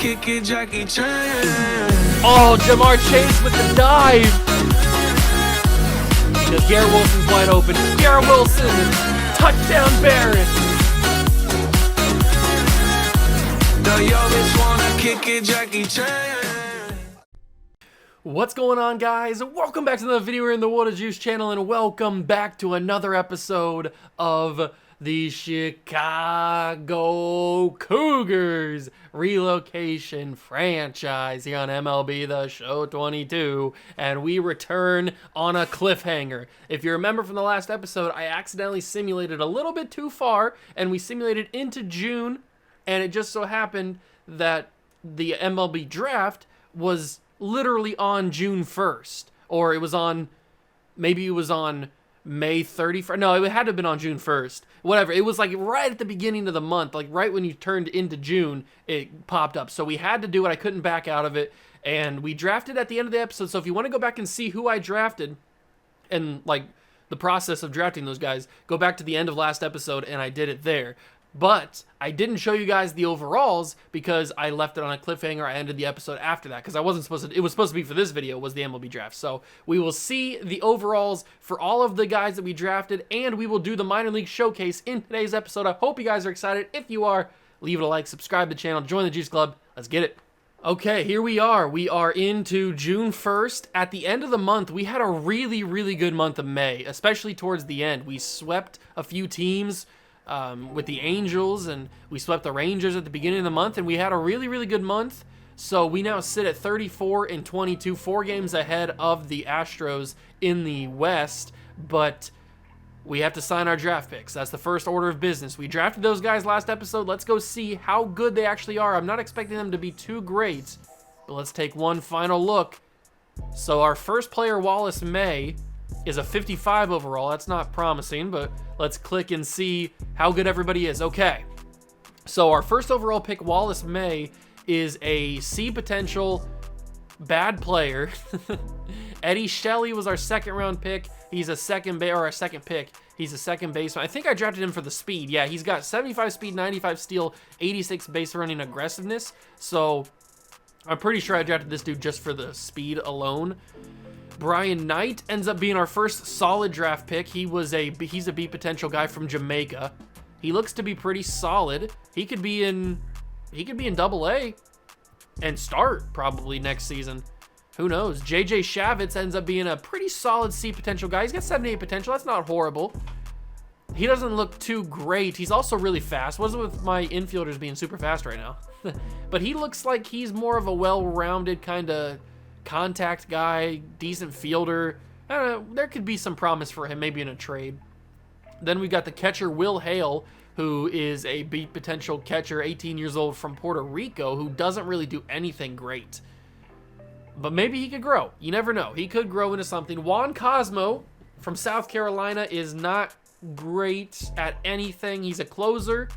kick it, Jackie Chan. Oh, Jamar Chase with the dive. Because Garrett Wilson's wide open. Garrett Wilson, touchdown Bears. The youngest wanna kick it, Jackie Chan. What's going on, guys? Welcome back to another video here in the Water Juice channel, and welcome back to another episode of the Chicago Cougars Relocation franchise here on MLB The Show 22, and we return on a cliffhanger. If you remember from the last episode, I accidentally simulated a little bit too far, and we simulated into June, and it just so happened that the MLB draft was literally on June 1st, or it was on, maybe it was on May 31st. No, it had to have been on June 1st. Whatever. It was like right at the beginning of the month, like right when you turned into June, it popped up. So we had to do it. I couldn't back out of it. And we drafted at the end of the episode. So if you want to go back and see who I drafted and like the process of drafting those guys, go back to the end of last episode and I did it there. But I didn't show you guys the overalls because I left it on a cliffhanger. I ended the episode after that because I wasn't supposed to. It was supposed to be for this video, was the MLB draft. So we will see the overalls for all of the guys that we drafted, and we will do the minor league showcase in today's episode. I hope you guys are excited. If you are, leave it a like, subscribe to the channel, join the Juice Club. Let's get it. Okay, here we are. We are into June 1st. At the end of the month, we had a really, really good month of May, especially towards the end. We swept a few teams with the Angels, and we swept the Rangers at the beginning of the month, and we had a really, really good month. So we now sit at 34-22, 4 games ahead of the Astros in the West, but we have to sign our draft picks. That's the first order of business. We drafted those guys last episode. Let's go see how good they actually are. I'm not expecting them to be too great, but let's take one final look. So our first player, Wallace May, is a 55 overall. That's not promising, but let's click and see how good everybody is. Okay, so our first overall pick, Wallace May, is a C potential bad player. Eddie Shelley was our second round pick. He's a second pick. He's a second baseman. I think I drafted him for the speed. Yeah, he's got 75 speed, 95 steal, 86 base running aggressiveness. So I'm pretty sure I drafted this dude just for the speed alone. Brian Knight ends up being our first solid draft pick. He's a B potential guy from Jamaica. He looks to be pretty solid. He could be in Double-A and start probably next season. Who knows? JJ Shavitz ends up being a pretty solid C potential guy. He's got 78 potential. That's not horrible. He doesn't look too great. He's also really fast. What's it with my infielders being super fast right now? But he looks like he's more of a well-rounded kind of contact guy, decent fielder. I don't know, there could be some promise for him, maybe in a trade. Then we've got the catcher, Will Hale, who is a beat potential catcher, 18 years old, from Puerto Rico, who doesn't really do anything great. But maybe he could grow. You never know. He could grow into something. Juan Cosmo from South Carolina is not great at anything. He's a closer.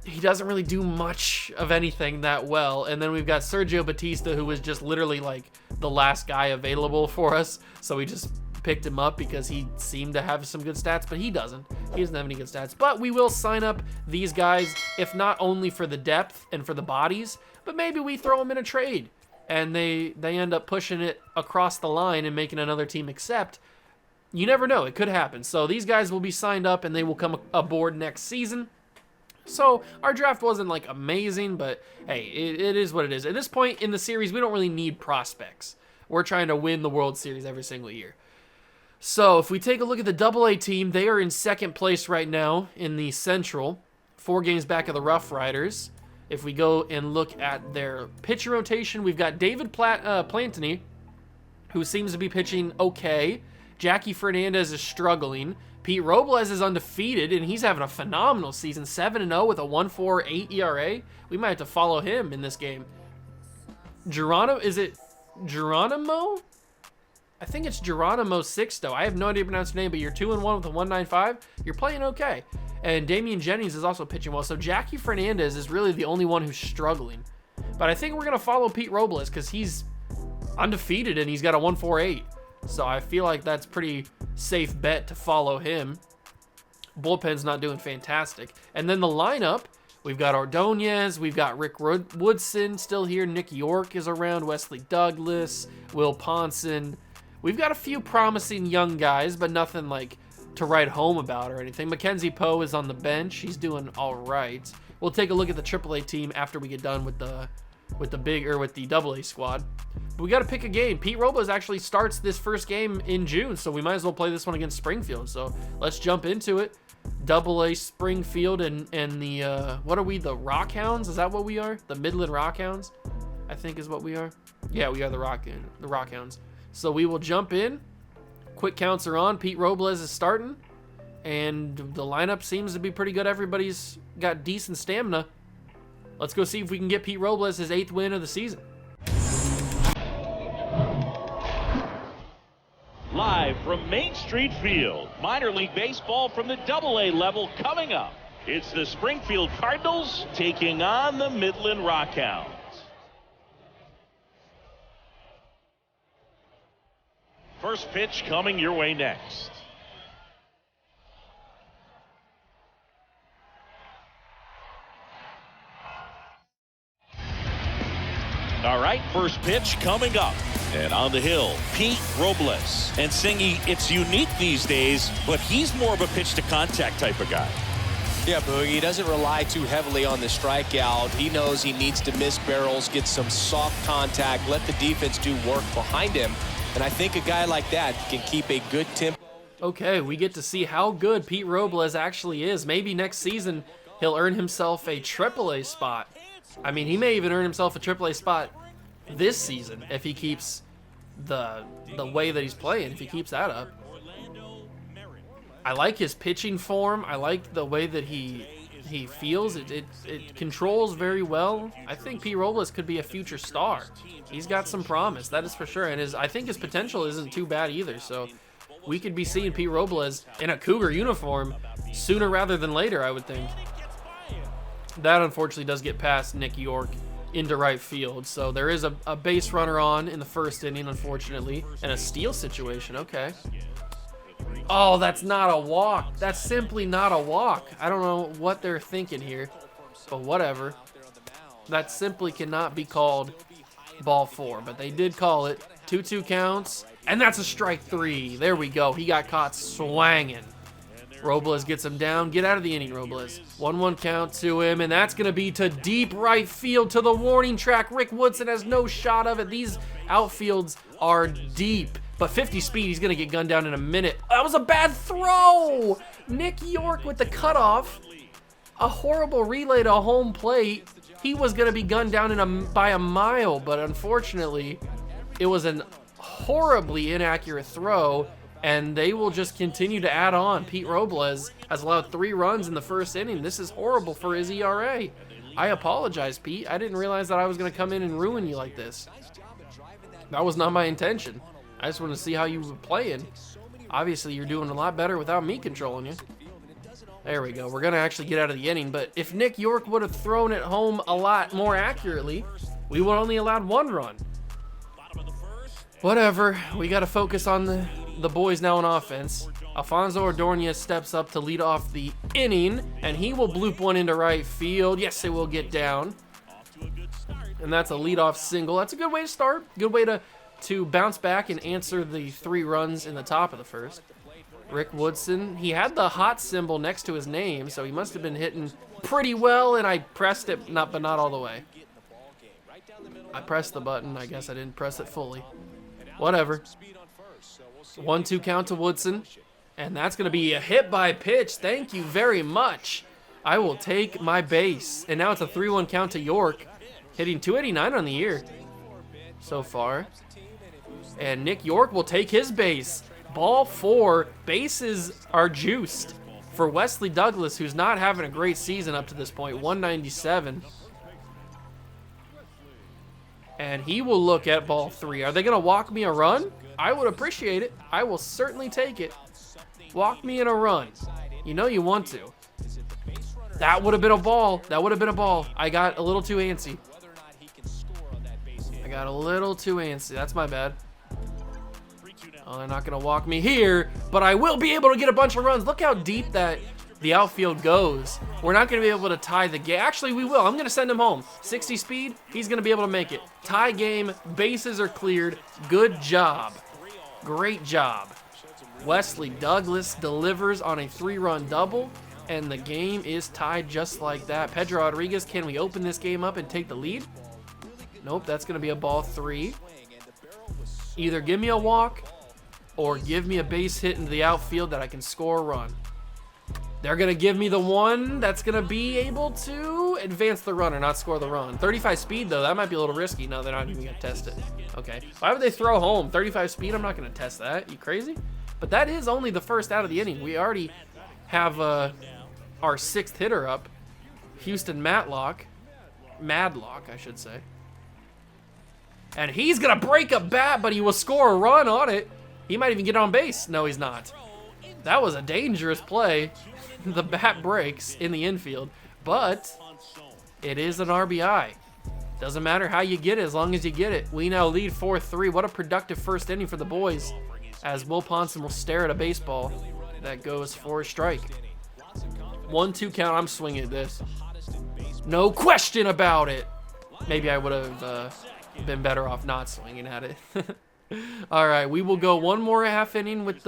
He doesn't really do much of anything that well. And then we've got Sergio Batista, who was just literally like the last guy available for us. So we just picked him up because he seemed to have some good stats, but he doesn't. He doesn't have any good stats. But we will sign up these guys, if not only for the depth and for the bodies, but maybe we throw them in a trade and they end up pushing it across the line and making another team accept. You never know. It could happen. So these guys will be signed up and they will come aboard next season. So our draft wasn't like amazing, but hey, it is what it is. At this point in the series, we don't really need prospects. We're trying to win the World Series every single year. So if we take a look at the Double-A team, they are in second place right now in the Central, 4 games back of the Rough Riders. If we go and look at their pitcher rotation, we've got David Plantany, who seems to be pitching okay. Jackie Fernandez is struggling. Pete Robles is undefeated, and he's having a phenomenal season, 7-0 with a 1.48 ERA. We might have to follow him in this game. Is it Geronimo? I think it's Geronimo Sixto. I have no idea to pronounce your name, but you're 2-1 with a 1.95. You're playing okay. And Damian Jennings is also pitching well. So Jackie Fernandez is really the only one who's struggling. But I think we're going to follow Pete Robles because he's undefeated and he's got a 1.48. So I feel like that's pretty safe bet to follow him. Bullpen's not doing fantastic. And then the lineup, We've got Ordonez, we've got Rick Woodson still here, Nick York is around, Wesley Douglas, Will Ponson. We've got a few promising young guys, but nothing like to write home about or anything. Mackenzie Poe is on the bench. He's doing all right. We'll take a look at the AAA team after we get done with the AA squad. But we got to pick a game. Pete Robles actually starts this first game in June, so we might as well play this one against Springfield. So let's jump into it. AA Springfield and the what are we? The Rockhounds? Is that what we are? The Midland Rockhounds, I think is what we are. Yeah, we are the Rockhounds. So we will jump in. Quick counts are on. Pete Robles is starting, and the lineup seems to be pretty good. Everybody's got decent stamina. Let's go see if we can get Pete Robles his 8th win of the season. Live from Main Street Field, minor league baseball from the AA level coming up. It's the Springfield Cardinals taking on the Midland Rockhounds. First pitch coming your way next. All right, first pitch coming up. And on the hill, Pete Robles. And Singy, it's unique these days, but he's more of a pitch to contact type of guy. Yeah, Boogie, he doesn't rely too heavily on the strikeout. He knows he needs to miss barrels, get some soft contact, let the defense do work behind him. And I think a guy like that can keep a good tempo. Okay, we get to see how good Pete Robles actually is. Maybe next season he'll earn himself a AAA spot. I mean, he may even earn himself a AAA spot this season if he keeps the way that he's playing, if he keeps that up. I like his pitching form. I like the way that he feels. It controls very well. I think Pete Robles could be a future star. He's got some promise, that is for sure. And I think his potential isn't too bad either. So we could be seeing Pete Robles in a Cougar uniform sooner rather than later, I would think. That unfortunately does get past Nick York into right field. So there is a base runner on in the first inning, unfortunately, and a steal situation. Okay. Oh, that's not a walk. That's simply not a walk. I don't know what they're thinking here, but whatever. That simply cannot be called ball 4, but they did call it. 2-2 counts, and that's a strike 3. There we go. He got caught swanging. Robles gets him down. Get out of the inning, Robles. 1-1 count to him, and that's going to be to deep right field to the warning track. Rick Woodson has no shot of it. These outfields are deep, but 50 speed, he's going to get gunned down in a minute. That was a bad throw. Nick York with the cutoff. A horrible relay to home plate. He was going to be gunned down by a mile, but unfortunately, it was an horribly inaccurate throw, and they will just continue to add on. Pete Robles has allowed 3 runs in the first inning. This is horrible for his ERA. I apologize, Pete. I didn't realize that I was going to come in and ruin you like this. That was not my intention. I just want to see how you were playing. Obviously, you're doing a lot better without me controlling you. There we go. We're going to actually get out of the inning, but if Nick York would have thrown it home a lot more accurately, we would only allowed 1 run. Whatever. We got to focus on the boys now on offense. Alfonso Ordonez steps up to lead off the inning, and he will bloop one into right field. Yes, it will get down. And that's a leadoff single. That's a good way to start. Good way to bounce back and answer the 3 runs in the top of the first. Rick Woodson, he had the hot symbol next to his name, so he must have been hitting pretty well, and I pressed it, but not all the way. I pressed the button. I guess I didn't press it fully. Whatever. 1-2 count to Woodson, and that's going to be a hit by pitch. Thank you very much. I will take my base. And now it's a 3-1 count to York, hitting 289 on the year so far. And Nick York will take his base. Ball 4. Bases are juiced for Wesley Douglas, who's not having a great season up to this point. 197. And he will look at ball 3. Are they going to walk me a run? I would appreciate it. I will certainly take it. Walk me in a run. You know you want to. That would have been a ball. That would have been a ball. I got a little too antsy. That's my bad. Oh, they're not going to walk me here, but I will be able to get a bunch of runs. Look how deep that the outfield goes. We're not going to be able to tie the game. Actually, we will. I'm going to send him home. 60 speed, he's going to be able to make it. Tie game, bases are cleared. Good job. Great job. Wesley Douglas delivers on a 3-run double, and the game is tied just like that. Pedro Rodriguez, can we open this game up and take the lead? Nope, that's going to be a ball 3. Either give me a walk or give me a base hit into the outfield that I can score a run. They're going to give me the one that's going to be able to advance the runner, not score the run. 35 speed, though, that might be a little risky. No, they're not even going to test it. Okay. Why would they throw home? 35 speed? I'm not going to test that. You crazy? But that is only the first out of the inning. We already have our 6th hitter up. Houston Madlock, I should say. And he's going to break a bat, but he will score a run on it. He might even get on base. No, he's not. That was a dangerous play. The bat breaks in the infield, but it is an RBI. Doesn't matter how you get it as long as you get it. We now lead 4-3. What a productive first inning for the boys, as Will Ponson will stare at a baseball that goes for a strike. 1-2 count. I'm swinging at this. No question about it. Maybe I would have been better off not swinging at it. All right, we will go one more half inning with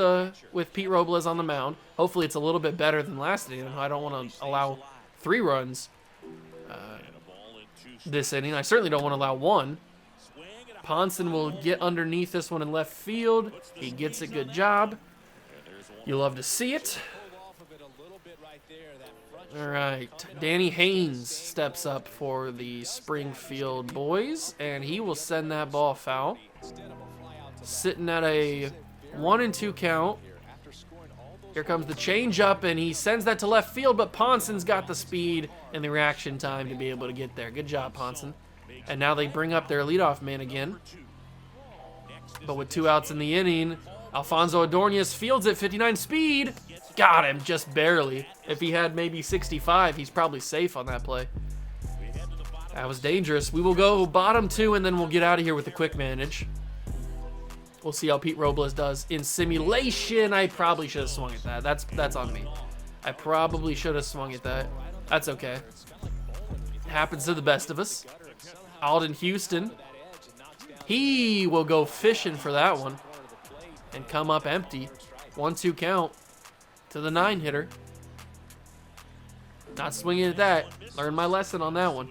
Pete Robles on the mound. Hopefully it's a little bit better than last inning. I don't want to allow 3 runs this inning. I certainly don't want to allow 1. Ponson will get underneath this one in left field. He gets a good job. You love to see it. All right, Danny Haynes steps up for the Springfield boys, and he will send that ball foul. Sitting at a 1-2 count. Here comes the changeup, and he sends that to left field, but Ponson's got the speed and the reaction time to be able to get there. Good job, Ponson. And now they bring up their leadoff man again. But with 2 outs in the inning, Alfonso Adornias fields at 59 speed. Got him, just barely. If he had maybe 65, he's probably safe on that play. That was dangerous. We will go bottom 2, and then we'll get out of here with a quick manage. We'll see how Pete Robles does in simulation. I probably should have swung at that. That's on me. I probably should have swung at that. That's okay. Happens to the best of us. Alden Houston. He will go fishing for that one and come up empty. 1-2 count to the 9-hitter. Not swinging at that. Learned my lesson on that one.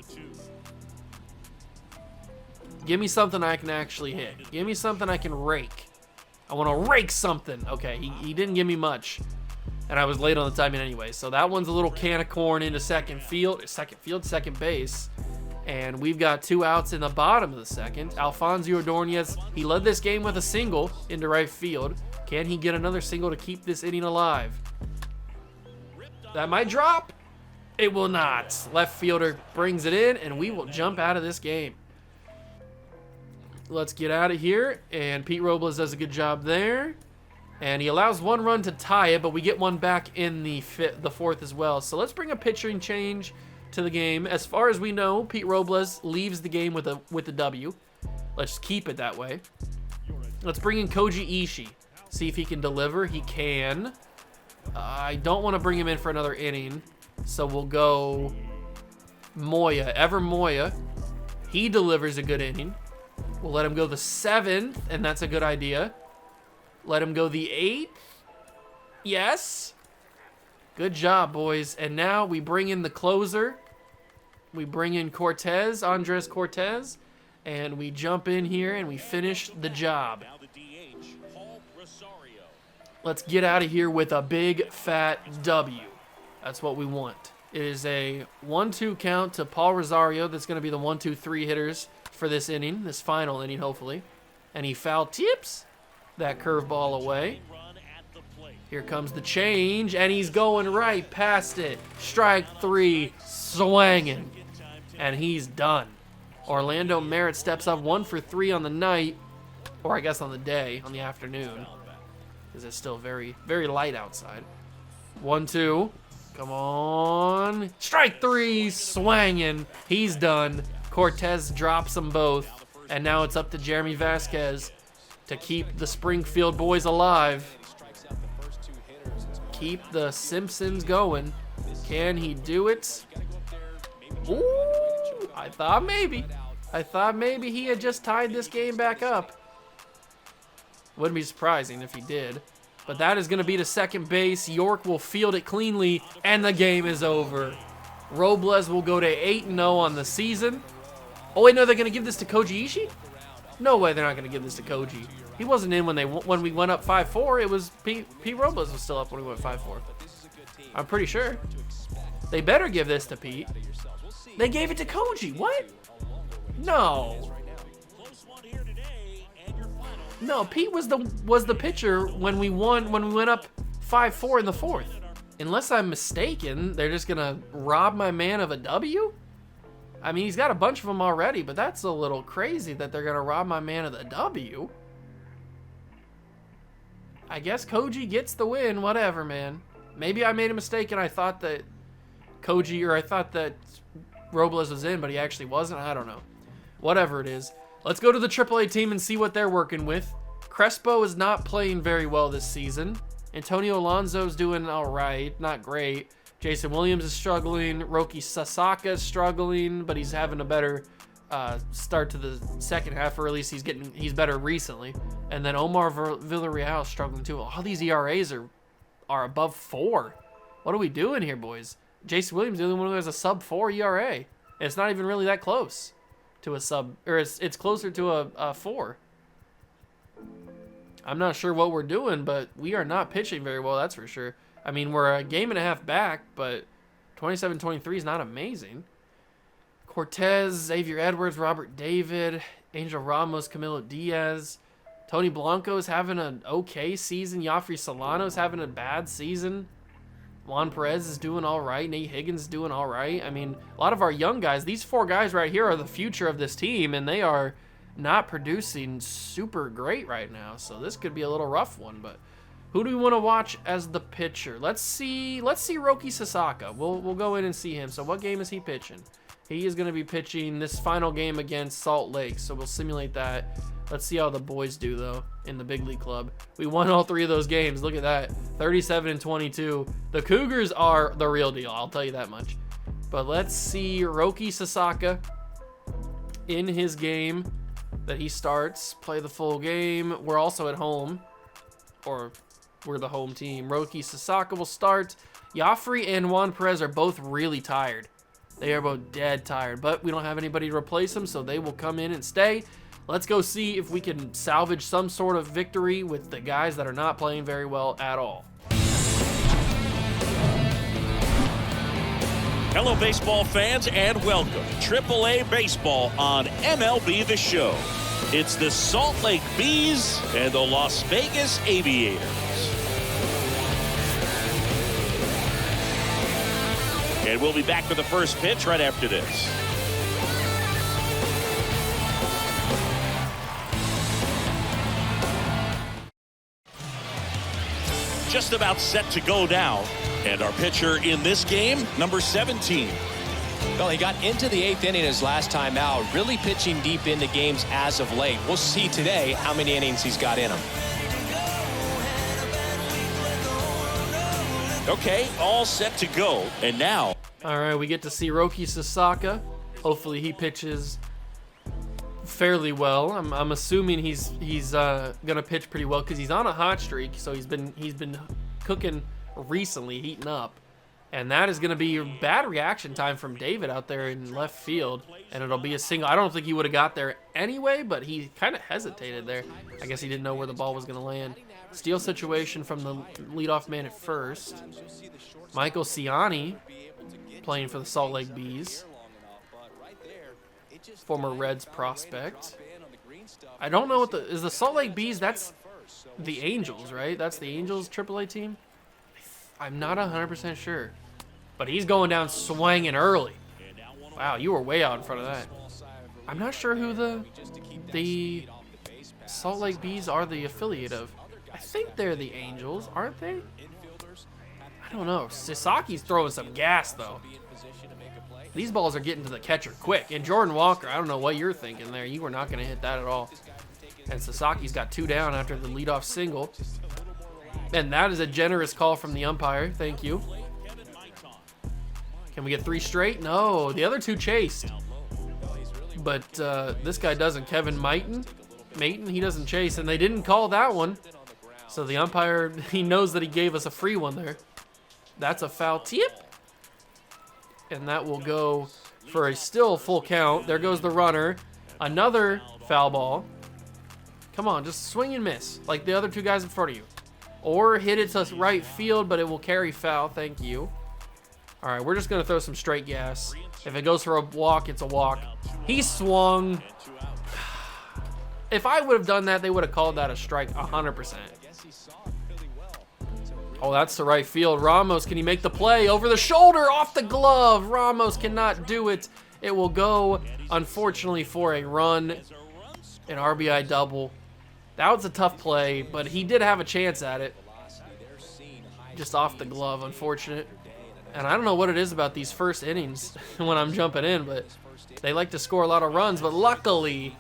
Give me something I can actually hit. Give me something I can rake. I want to rake something. Okay, he didn't give me much. And I was late on the timing anyway. So that one's a little can of corn into second base. And we've got 2 outs in the bottom of the second. Alfonso Adornias, he led this game with a single into right field. Can he get another single to keep this inning alive? That might drop. It will not. Left fielder brings it in, and we will jump out of this game. Let's get out of here, and Pete Robles does a good job there. And he allows 1 run to tie it, but we get 1 back in the 4th as well. So let's bring a pitching change to the game. As far as we know, Pete Robles leaves the game with a W. Let's keep it that way. Let's bring in Koji Ishii. See if he can deliver. He can. I don't want to bring him in for another inning, so we'll go Moya. Ever Moya. He delivers a good inning. We'll let him go the 7th, and that's a good idea. Let him go the 8th. Yes. Good job, boys. And now we bring in the closer. We bring in Cortez, Andres Cortez, and we jump in here and we finish the job. Let's get out of here with a big fat W. That's what we want. It is a 1-2 count to Paul Rosario. That's going to be the 1-2-3 hitters for this inning, this final inning, hopefully. And he foul tips that curveball away. Here comes the change, and he's going right past it. Strike 3, swanging, and he's done. Orlando Merritt steps up 1 for 3 on the night, or I guess on the day, on the afternoon, because it's still very, very light outside. 1-2, come on. Strike 3, swanging, he's done. Cortez drops them both, and now it's up to Jeremy Vasquez to keep the Springfield boys alive. keep the Simpsons going. Can he do it? Ooh, I thought maybe. I thought maybe he had just tied this game back up. Wouldn't be surprising if he did. But that is going to be to second base. York will field it cleanly, and the game is over. Robles will go to 8-0 on the season. Oh, wait, no, they're going to give this to Koji Ishii? No way they're not going to give this to Koji. He wasn't in when we went up 5-4. It was Pete Robles was still up when we went 5-4. I'm pretty sure. They better give this to Pete. They gave it to Koji. What? No. No, Pete was the pitcher when we went up 5-4 in the fourth. Unless I'm mistaken, they're just gonna rob my man of a W? I mean, he's got a bunch of them already, but that's a little crazy that they're gonna rob my man of the W. I guess Koji gets the win, whatever, man. Maybe I made a mistake and I thought that Robles was in, but he actually wasn't. I don't know. Whatever it is. Let's go to the AAA team and see what they're working with. Crespo is not playing very well this season. Antonio Alonso's doing all right, not great. Jason Williams is struggling. Roki Sasaka is struggling, but he's having a better start to the second half, or at least he's better recently. And then Omar Villarreal is struggling too. All these ERAs are above 4. What are we doing here, boys? Jason Williams is the only one who has a sub 4 ERA. And it's not even really that close to a sub, or it's closer to a 4. I'm not sure what we're doing, but we are not pitching very well, that's for sure. I mean, we're a game and a half back, but 27-23 is not amazing. Cortez, Xavier Edwards, Robert David, Angel Ramos, Camilo Diaz. Tony Blanco's having an okay season. Yafri Solano's having a bad season. Juan Perez is doing all right. Nate Higgins is doing all right. I mean, a lot of our young guys, these 4 guys right here are the future of this team, and they are not producing super great right now. So this could be a little rough one, but who do we want to watch as the pitcher? Let's see Roki Sasaka. We'll go in and see him. So what game is he pitching? He is going to be pitching this final game against Salt Lake, so we'll simulate that. Let's see how the boys do, though, in the big league club. We won all 3 of those games. Look at that. 37-22. The Cougars are the real deal, I'll tell you that much. But let's see Roki Sasaka in his game that he starts. Play the full game. We're also at home, or we're the home team. Roki Sasaka will start. Yafri and Juan Perez are both really tired. They are both dead tired, but we don't have anybody to replace them, so they will come in and stay. Let's go see if we can salvage some sort of victory with the guys that are not playing very well at all. Hello, baseball fans, and welcome to AAA Baseball on MLB The Show. It's the Salt Lake Bees and the Las Vegas Aviators. And we'll be back for the first pitch right after this. Just about set to go now. And our pitcher in this game, number 17. Well, he got into the 8th inning his last time out, really pitching deep into games as of late. We'll see today how many innings he's got in him. Okay, all set to go. And now. All right, we get to see Roki Sasaka. Hopefully he pitches fairly well. I'm assuming he's gonna pitch pretty well because he's on a hot streak. So he's been cooking recently, heating up, and that is gonna be a bad reaction time from David out there in left field, and it'll be a single. I don't think he would have got there anyway, but he kind of hesitated there. I guess he didn't know where the ball was gonna land. Steal situation from the leadoff man at first. Michael Ciani playing for the Salt Lake Bees. Former Reds prospect. I don't know what is the Salt Lake Bees. That's the Angels, right? That's the Angels AAA team. I'm not 100% sure, but he's going down swinging early. Wow, you were way out in front of that. I'm not sure who the Salt Lake Bees are the affiliate of. I think they're the Angels, aren't they? I don't know. Sasaki's throwing some gas, though. These balls are getting to the catcher quick. And Jordan Walker, I don't know what you're thinking there. You were not going to hit that at all. And Sasaki's got 2 down after the leadoff single. And that is a generous call from the umpire. Thank you. Can we get 3 straight? No, the other 2 chased. But this guy doesn't. Kevin Mayton, he doesn't chase, and they didn't call that one. So the umpire, he knows that he gave us a free one there. That's a foul tip. And that will go for a still full count. There goes the runner. Another foul ball. Come on, just swing and miss like the other 2 guys in front of you. Or hit it to right field, but it will carry foul. Thank you. All right, we're just going to throw some straight gas. If it goes for a walk, it's a walk. He swung. If I would have done that, they would have called that a strike 100%. Oh, that's the right field. Ramos, can he make the play? Over the shoulder, off the glove. Ramos cannot do it. It will go, unfortunately, for a run. An RBI double. That was a tough play, but he did have a chance at it. Just off the glove, unfortunate. And I don't know what it is about these first innings when I'm jumping in, but they like to score a lot of runs. But luckily,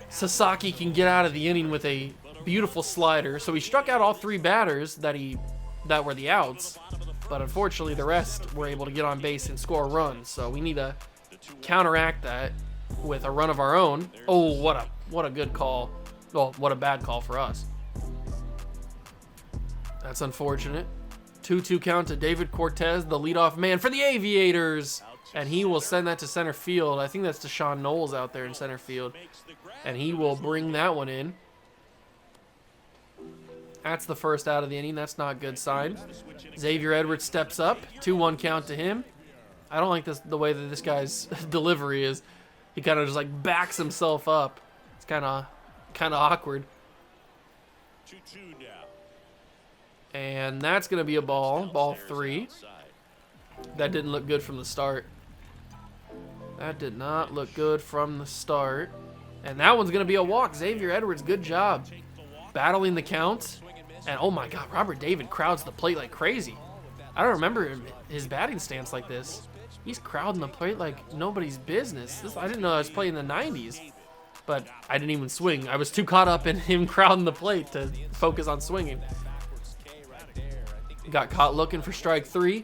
Sasaki can get out of the inning with a beautiful slider. So he struck out all 3 batters that were the outs. But unfortunately, the rest were able to get on base and score runs. So we need to counteract that with a run of our own. Oh, what a good call. Well, what a bad call for us. That's unfortunate. 2-2 count to David Cortez, the leadoff man for the Aviators. And he will send that to center field. I think that's Deshaun Knowles out there in center field. And he will bring that one in. That's the first out of the inning. That's not a good sign. Xavier Edwards steps up. 2-1 count to him. I don't like the way that this guy's delivery is. He kind of just like backs himself up. It's kind of awkward. And that's going to be a ball 3. That didn't look good from the start. That did not look good from the start. And that one's going to be a walk. Xavier Edwards, good job. Battling the count. And oh my God, Robert David crowds the plate like crazy. I don't remember his batting stance like this. He's crowding the plate like nobody's business. I didn't know I was playing in the 90s. But I didn't even swing. I was too caught up in him crowding the plate to focus on swinging. Got caught looking for strike 3.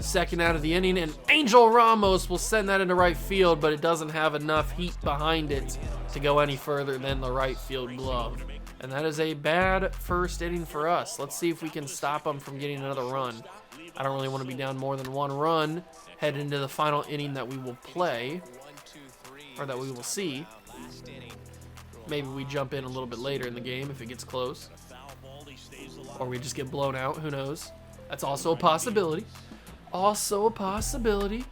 Second out of the inning, and Angel Ramos will send that into right field, but it doesn't have enough heat behind it to go any further than the right field glove. And that is a bad first inning for us. Let's see if we can stop them from getting another run. I don't really want to be down more than 1 run heading into the final inning that we will play, or that we will see. Maybe we jump in a little bit later in the game if it gets close. Or we just get blown out, who knows? That's also a possibility. Also a possibility.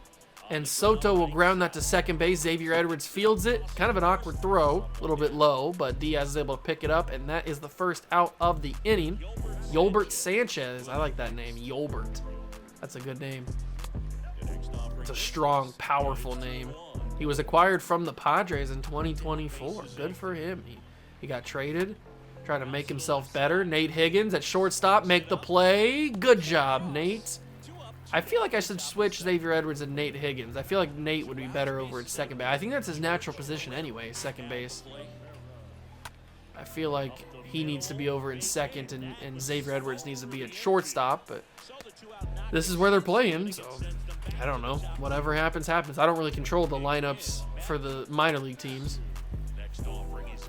And Soto will ground that to second base. Xavier Edwards fields it. Kind of an awkward throw, a little bit low, but Diaz is able to pick it up, and that is the first out of the inning. Yolbert Sanchez. I like that name, Yolbert. That's a good name. It's a strong, powerful name. He was acquired from the Padres in 2024. Good for him. He got traded. Trying to make himself better. Nate Higgins at shortstop. Make the play. Good job, Nate. I feel like I should switch Xavier Edwards and Nate Higgins. I feel like Nate would be better over at second base. I think that's his natural position anyway, second base. I feel like he needs to be over in second and Xavier Edwards needs to be at shortstop, but this is where they're playing, so I don't know. Whatever happens, happens. I don't really control the lineups for the minor league teams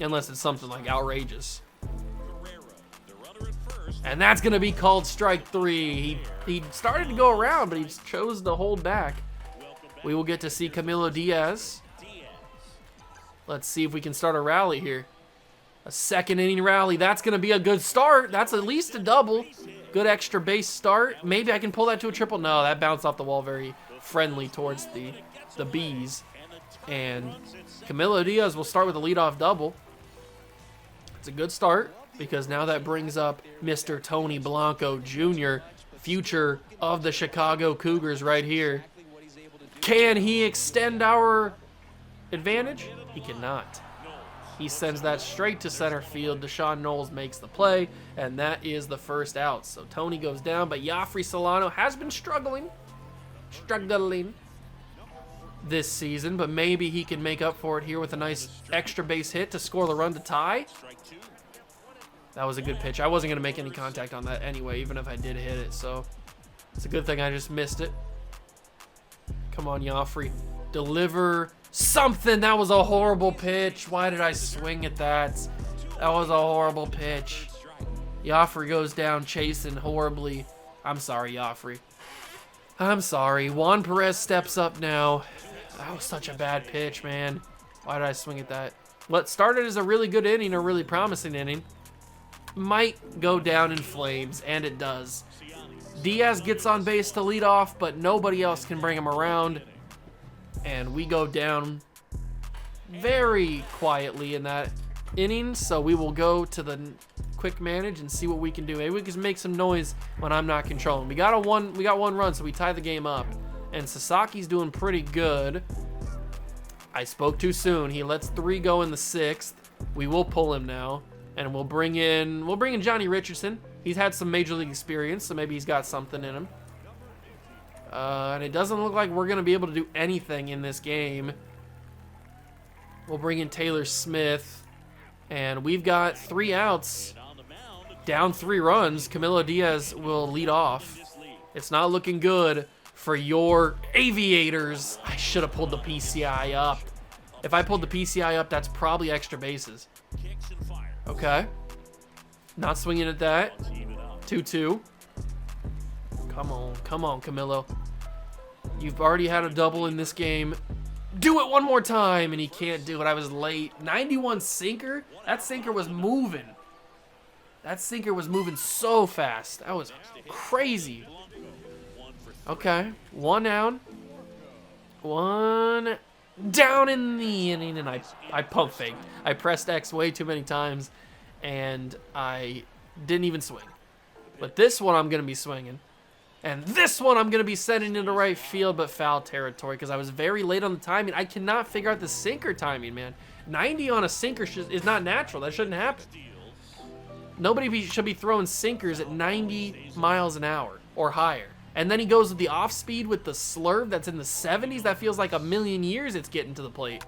unless it's something like outrageous. And that's going to be called strike 3. He started to go around, but he chose to hold back. We will get to see Camilo Diaz. Let's see if we can start a rally here. A second inning rally. That's going to be a good start. That's at least a double. Good extra base start. Maybe I can pull that to a triple. No, that bounced off the wall very friendly towards the Bees. And Camilo Diaz will start with a leadoff double. It's a good start, because now that brings up Mr. Tony Blanco Jr., future of the Chicago Cougars right here. Can he extend our advantage? He cannot. He sends that straight to center field. Deshaun Knowles makes the play, and that is the first out. So Tony goes down, but Yafri Solano has been struggling this season, but maybe he can make up for it here with a nice extra base hit to score the run to tie. That was a good pitch. I wasn't going to make any contact on that anyway, even if I did hit it. So it's a good thing I just missed it. Come on, Joffrey. Deliver something. That was a horrible pitch. Why did I swing at that? That was a horrible pitch. Joffrey goes down chasing horribly. I'm sorry, Joffrey. I'm sorry. Juan Perez steps up now. That was such a bad pitch, man. Why did I swing at that? What started as a really good inning, a really promising inning, might go down in flames, and it does. Diaz gets on base to lead off, but nobody else can bring him around. And we go down very quietly in that inning, so we will go to the quick manage and see what we can do. Maybe we can make some noise when I'm not controlling. We got one run, so we tie the game up. And Sasaki's doing pretty good. I spoke too soon. He lets 3 go in the 6th. We will pull him now, and we'll bring in Johnny Richardson. He's had some major league experience, so maybe he's got something in him. And it doesn't look like we're going to be able to do anything in this game. We'll bring in Taylor Smith, and we've got 3 outs. Down 3 runs, Camilo Diaz will lead off. It's not looking good for your Aviators. I should have pulled the PCI up. If I pulled the PCI up, that's probably extra bases. Okay. Not swinging at that. 2-2. Come on, Camilo. You've already had a double in this game. Do it one more time, and he can't do it. I was late. 91 sinker? That sinker was moving. That sinker was moving so fast. That was crazy. Okay, 1 down. 1 down in the inning, and I pump faked. I pressed X way too many times, and I didn't even swing. But this one I'm going to be swinging. And this one I'm going to be sending into right field, but foul territory, because I was very late on the timing. I cannot figure out the sinker timing, man. 90 on a sinker is not natural. That shouldn't happen. Nobody should be throwing sinkers at 90 miles an hour or higher. And then he goes with the off speed with the slurve that's in the 70s. That feels like a million years it's getting to the plate.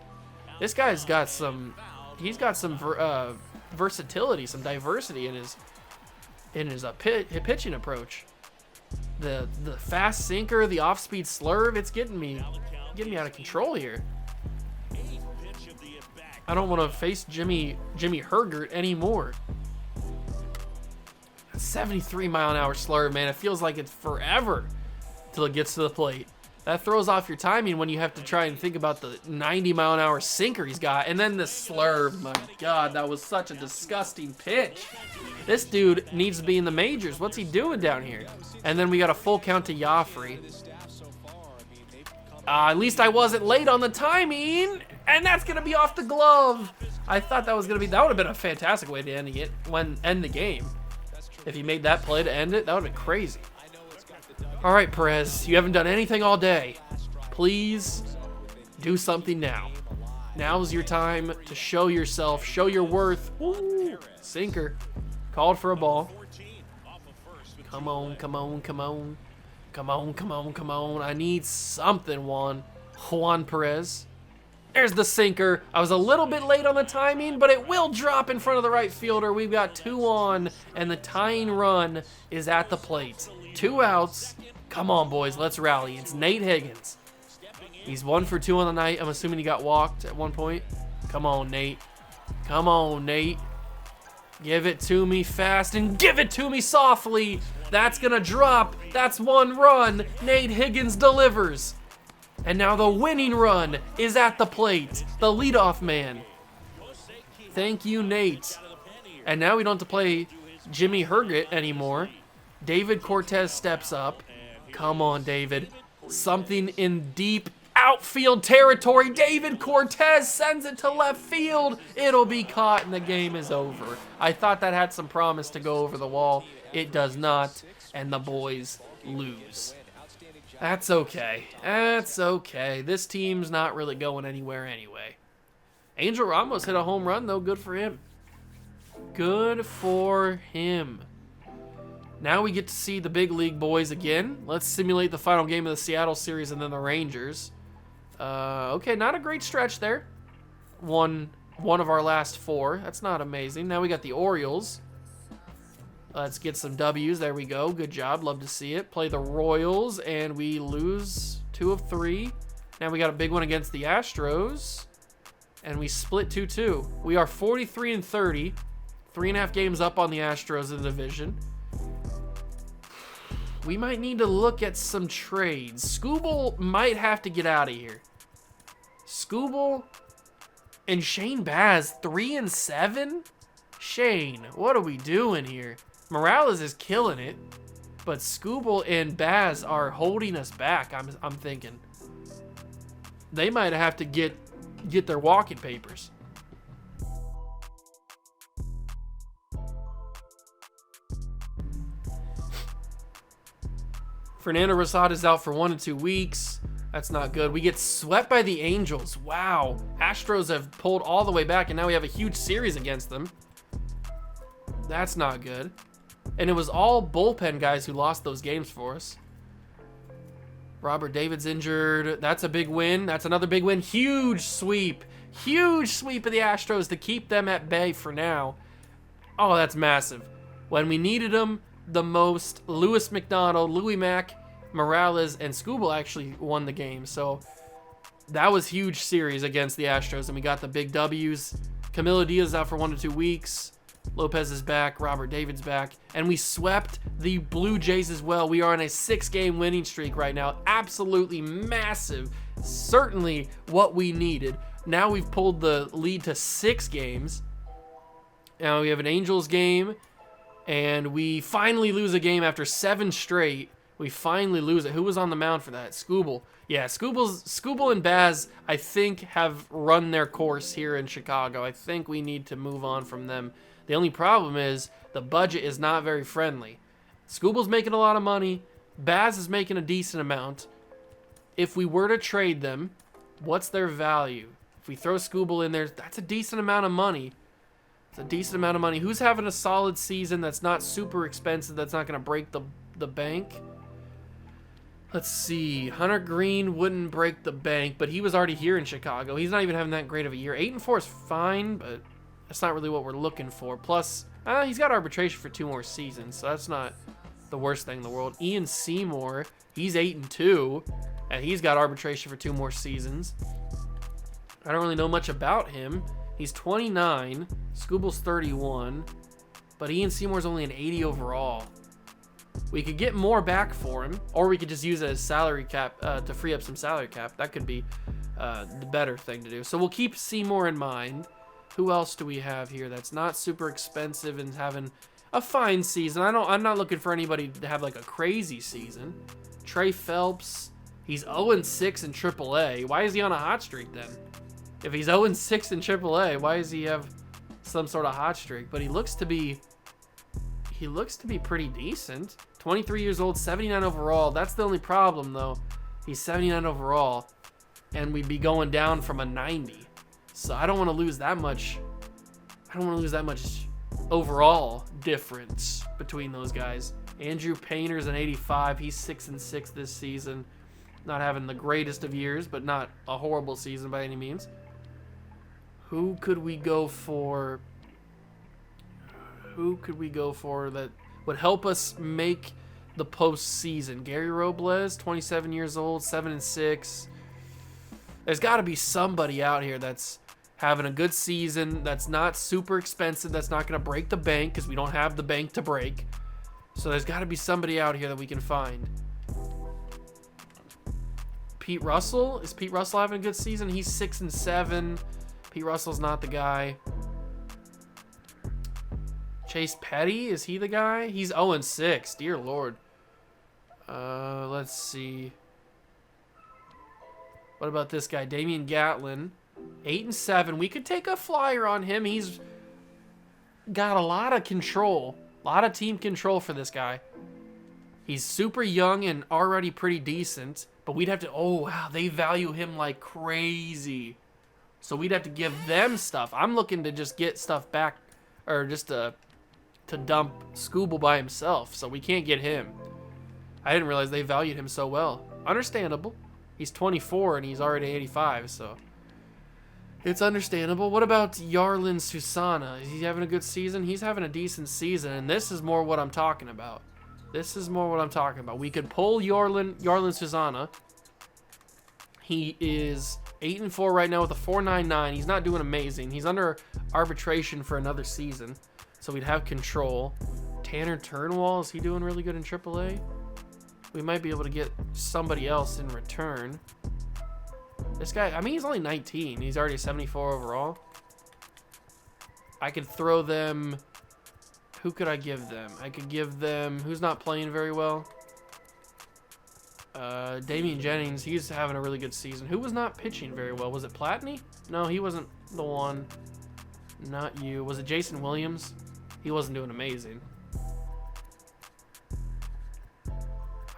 This guy's got some, versatility, some diversity in his pitching approach. The fast sinker, the off speed slurve, it's getting me out of control here. I don't want to face Jimmy Hergert anymore. 73 mile an hour slurve, man. It feels like it's forever till it gets to the plate. That throws off your timing when you have to try and think about the 90 mile an hour sinker he's got. And then the slurve, my God, that was such a disgusting pitch. This dude needs to be in the majors. What's he doing down here? And then we got a full count to Joffrey. At least I wasn't late on the timing. And that's going to be off the glove. I thought that was going to be, that would have been a fantastic way to end the game. If he made that play to end it, that would have been crazy. All right, Perez, you haven't done anything all day. Please do something now. Now's your time to show yourself, show your worth. Woo. Sinker. Called for a ball. Come on. I need something, Juan Perez. There's the sinker. I was a little bit late on the timing, but it will drop in front of the right fielder. We've got 2 on, and the tying run is at the plate. 2 outs. Come on, boys. Let's rally. It's Nate Higgins. He's 1 for 2 on the night. I'm assuming he got walked at one point. Come on, Nate. Give it to me fast and give it to me softly. That's going to drop. That's 1 run. Nate Higgins delivers. And now the winning run is at the plate. The leadoff man. Thank you, Nate. And now we don't have to play Jimmy Hergert anymore. David Cortez steps up. Come on, David. Something in deep outfield territory. David Cortez sends it to left field. It'll be caught and the game is over. I thought that had some promise to go over the wall. It does not. And the boys lose. That's okay. This team's not really going anywhere anyway. Angel Ramos hit a home run, though. Good for him. Now we get to see the big league boys again. Let's simulate the final game of the Seattle series and then the Rangers. Okay, not a great stretch there. One of our last 4. That's not amazing. Now we got the Orioles. Let's get some W's. There we go. Good job. Love to see it. Play the Royals, and we lose 2 of 3. Now we got a big one against the Astros, and we split 2-2. We are 43-30, 3.5 games up on the Astros in the division. We might need to look at some trades. Skubal might have to get out of here. Skubal and Shane Baz, 3-7? Shane, what are we doing here? Morales is killing it, but Skubal and Baz are holding us back, I'm thinking. They might have to get their walking papers. Fernando Rosado is out for 1 to 2 weeks. That's not good. We get swept by the Angels. Wow. Astros have pulled all the way back, and now we have a huge series against them. That's not good. And it was all bullpen guys who lost those games for us. Robert David's injured. That's a big win. That's another big win. Huge sweep. Huge sweep of the Astros to keep them at bay for now. Oh, that's massive. When we needed them the most, Lewis McDonald, Louis Mack, Morales, and Skubal actually won the game. So that was huge series against the Astros, and we got the big W's. Camilo Diaz out for 1 to 2 weeks. Lopez is back. Robert David's back. And we swept the Blue Jays as well. We are on a 6-game winning streak right now. Absolutely massive. Certainly what we needed. Now we've pulled the lead to 6 games. Now we have an Angels game. And we finally lose a game after 7 straight. We finally lose it. Who was on the mound for that? Skubal. Yeah, Skubal and Baz, I think, have run their course here in Chicago. I think we need to move on from them. The only problem is the budget is not very friendly. Skubal's making a lot of money. Baz is making a decent amount. If we were to trade them, what's their value? If we throw Skubal in there, that's a decent amount of money. It's a decent amount of money. Who's having a solid season that's not super expensive, that's not going to break the bank? Let's see. Hunter Green wouldn't break the bank, but he was already here in Chicago. He's not even having that great of a year. 8-4 is fine, but that's not really what we're looking for. Plus, he's got arbitration for 2 more seasons, so that's not the worst thing in the world. Ian Seymour, he's 8-2, and he's got arbitration for 2 more seasons. I don't really know much about him. He's 29. Skubal's 31. But Ian Seymour's only an 80 overall. We could get more back for him, or we could just use it as salary cap to free up some salary cap. That could be the better thing to do. So we'll keep Seymour in mind. Who else do we have here that's not super expensive and having a fine season? I'm not looking for anybody to have like a crazy season. Trey Phelps, he's 0-6 in AAA. Why is he on a hot streak then? If he's 0-6 in AAA, why does he have some sort of hot streak? But he looks to be pretty decent. 23 years old, 79 overall. That's the only problem though. He's 79 overall, and we'd be going down from a 90. So I don't want to lose that much. I don't want to lose that much overall difference between those guys. Andrew Painter's an 85. He's 6-6 this season. Not having the greatest of years, but not a horrible season by any means. Who could we go for? Who could we go for that would help us make the postseason? Gary Robles, 27 years old, 7-6. There's got to be somebody out here that's having a good season, that's not super expensive, that's not going to break the bank because we don't have the bank to break. So there's got to be somebody out here that we can find. Pete Russell? Is Pete Russell having a good season? He's 6-7. Pete Russell's not the guy. Chase Petty, is he the guy? He's 0-6. Dear Lord. Let's see. What about this guy? Damian Gatlin. 8-7. We could take a flyer on him. He's got a lot of control. A lot of team control for this guy. He's super young and already pretty decent. But we'd have to... Oh, wow. They value him like crazy. So we'd have to give them stuff. I'm looking to just get stuff back. Or just to dump Skubal by himself. So we can't get him. I didn't realize they valued him so well. Understandable. He's 24 and he's already 85. So It's understandable. What about Yarlin Susana? Is he having a good season? He's having a decent season, and this is more what I'm talking about. We could pull Yarlin Susana. He is 8-4 right now with a 4.99. He's not doing amazing. He's under arbitration for another season, so we'd have control. Tanner Turnwall, is he doing really good in AAA? We might be able to get somebody else in return. This guy, I mean, he's only 19. He's already 74 overall. I could throw them. Who could I give them? I could give them. Who's not playing very well? Damian Jennings. He's having a really good season. Who was not pitching very well? Was it Platney? No, he wasn't the one. Not you. Was it Jason Williams? He wasn't doing amazing.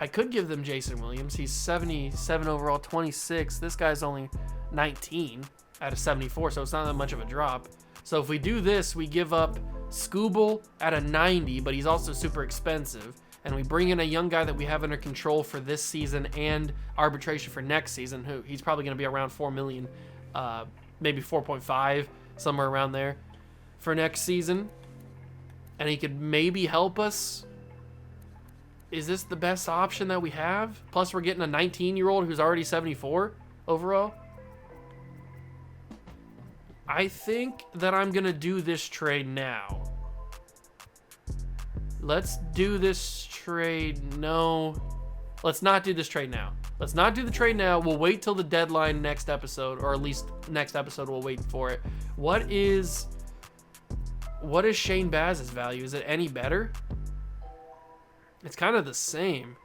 I could give them Jason Williams. He's 77 overall, 26. This guy's only 19 out of 74, so it's not that much of a drop. So if we do this, we give up Scooble at a 90, but he's also super expensive. And we bring in a young guy that we have under control for this season and arbitration for next season, who he's probably going to be around 4 million, maybe 4.5, somewhere around there for next season. And he could maybe help us. Is this the best option that we have? Plus, we're getting a 19-year-old who's already 74 overall. I think that I'm going to do this trade now. Let's do this trade. No. Let's not do this trade now. Let's not do the trade now. We'll wait till the deadline next episode, or at least next episode we'll wait for it. What is Shane Baz's value? Is it any better? It's kind of the same,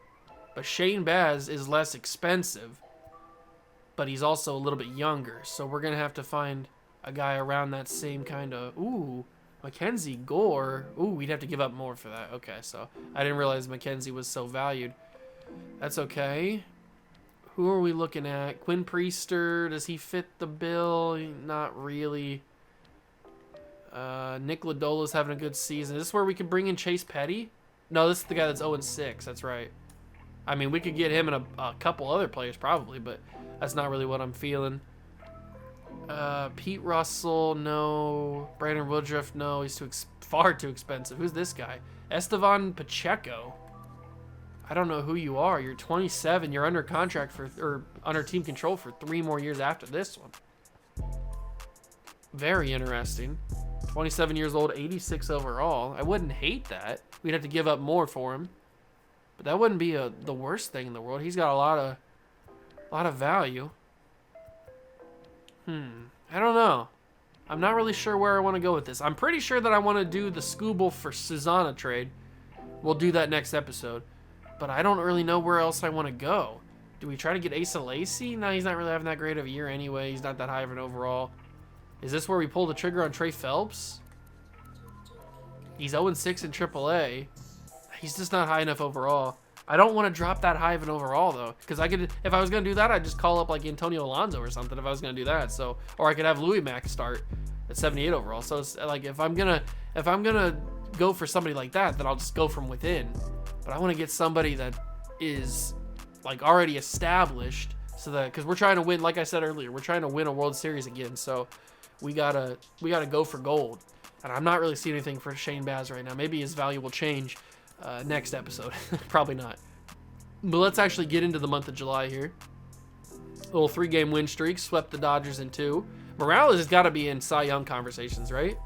but Shane Baz is less expensive, but he's also a little bit younger, so we're going to have to find a guy around that same kind of... Ooh, Mackenzie Gore. Ooh, we'd have to give up more for that. Okay, so I didn't realize Mackenzie was so valued. That's okay. Who are we looking at? Quinn Priester, does he fit the bill? Not really. Nick Lodola's having a good season. Is this where we could bring in Chase Petty? No, this is the guy that's 0-6. That's right. I mean, we could get him and a couple other players probably, but that's not really what I'm feeling. Pete Russell, no. Brandon Woodruff, no. He's far too expensive. Who's this guy? Estevan Pacheco. I don't know who you are. You're 27. You're under contract or under team control for 3 more years after this one. Very interesting. 27 years old, 86 overall. I wouldn't hate that. We'd have to give up more for him, but that wouldn't be the worst thing in the world. He's got a lot of value. I don't know. I'm not really sure where I want to go with this. I'm pretty sure that I want to do the Scooble for Susanna trade. We'll do that next episode, but I don't really know where else I want to go. Do we try to get Asa Lacy? No, he's not really having that great of a year anyway. He's not that high of an overall. Is this where we pull the trigger on Trey Phelps? He's 0-6 in AAA. He's just not high enough overall. I don't want to drop that high of an overall though, because if I was gonna do that, I'd just call up like Antonio Alonso or something. If I was gonna do that, so or I could have Louis Mack start at 78 overall. So it's like if I'm gonna go for somebody like that, then I'll just go from within. But I want to get somebody that is like already established, so that because we're trying to win. Like I said earlier, we're trying to win a World Series again. So we gotta go for gold. And I'm not really seeing anything for Shane Baz right now. Maybe his value will change next episode. Probably not. But let's actually get into the month of July here. A little 3-game win streak. Swept the Dodgers in 2. Morales has got to be in Cy Young conversations, right?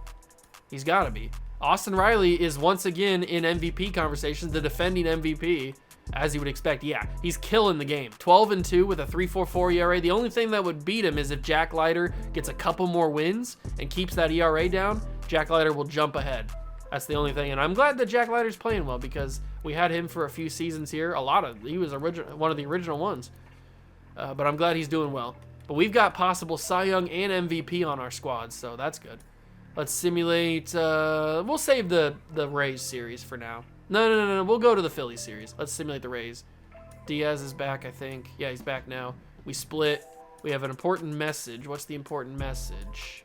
He's got to be. Austin Riley is once again in MVP conversations. The defending MVP, as you would expect. Yeah, he's killing the game. 12-2 with a 3.44 ERA. The only thing that would beat him is if Jack Leiter gets a couple more wins and keeps that ERA down. Jack Leiter will jump ahead. That's the only thing. And I'm glad that Jack Leiter's playing well because we had him for a few seasons here. He was one of the original ones. But I'm glad he's doing well. But we've got possible Cy Young and MVP on our squad, so that's good. Let's simulate. We'll save the Rays series for now. No. We'll go to the Phillies series. Let's simulate the Rays. Diaz is back, I think. Yeah, he's back now. We split. We have an important message. What's the important message?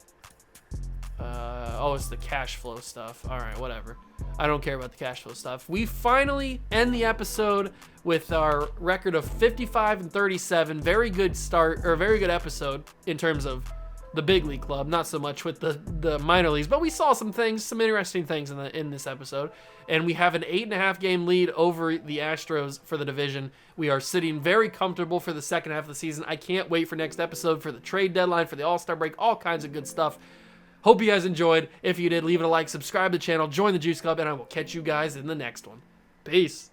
Oh, it's the cash flow stuff. All right, whatever. I don't care about the cash flow stuff. We finally end the episode with our record of 55-37. Very good start, or very good episode in terms of the big league club, not so much with the minor leagues, but we saw some interesting things in this episode, and we have an 8.5 game lead over the Astros for the division. We are sitting very comfortable for the second half of the season. I can't wait for next episode, for the trade deadline, for the All-Star break, all kinds of good stuff. Hope you guys enjoyed. If you did, leave it a like, subscribe to the channel, join the Juice Club, and I will catch you guys in the next one. Peace.